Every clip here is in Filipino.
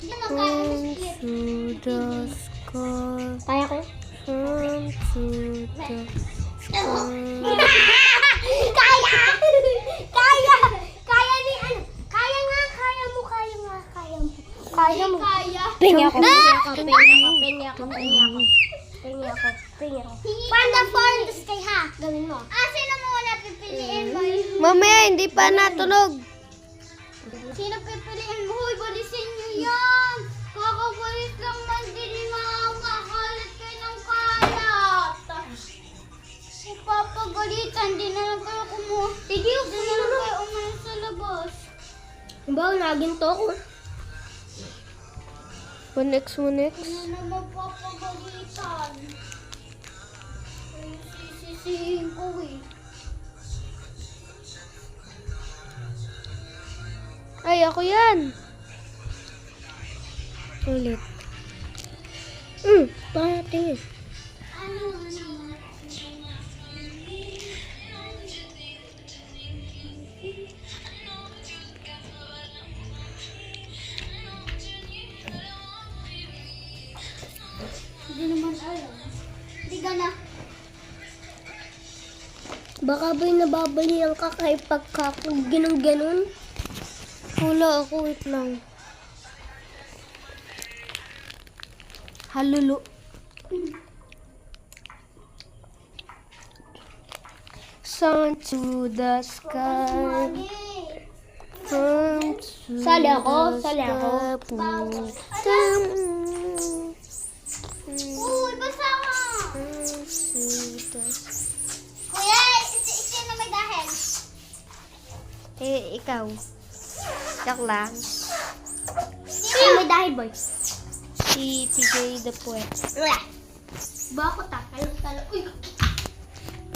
To the sky. Kaya ko? To the Kaya! Kaya! Kaya ni ano? Kaya nga, kaya mo. Kaya mo. Pengi ako. Panda for the sky ha. Gawin mo. Sino mo wala pipiliin mo? Mamaya, hindi pa natulog. Sino pipiliin mo? Hoy, balisin niyo yan. Kakabalis lang man din ni Mama. Kalat kayo ng kalat. Papagalitan, di na lang kayo kumuha. Hindi, huwag na lang kayo umalis sa labas. Ba, naginto ako. 1x. Hindi na naman papagalitan. Ay, sisisihin ko eh. Ay, ako yan. Ulit. Tingin. Hindi naman alam. Hindi ka na. Baka ba'y nababalihan ka kahit pagka ganun? Wala ako, wait lang. Halulo. Sun to the sky. From to Sali ako. the sky. Uy, basa ka! Kuya, sino may dahil? Ikaw. Joke lang. Sino may dahil, boy? Si TJ the Poet. Bakit ah? Talo. Uy!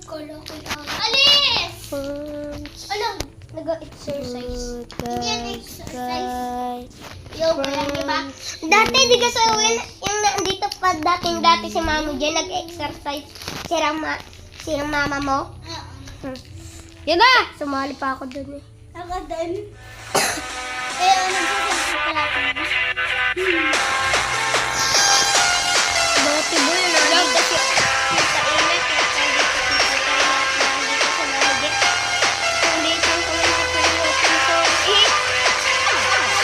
Kala ko yung... Alis! Ano? Nag-exercise. Hindi yan exercise. Yoga yan, diba? Dati, di ka sa yung nandito pa dati si mama dyan, nag-exercise. Si mama mo. Yan na! Sumali pa ako dun eh. Ako dun? Eh, nag-exercise pala ako. Dati ba yun? Alam kasi sa init, nandito sa maligit. Hindi isang kawin sa pag-open so,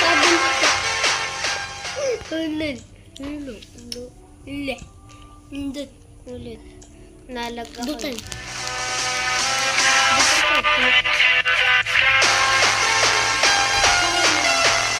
sabi Ulit. Ulit. Nalag ako. Butan. Butan.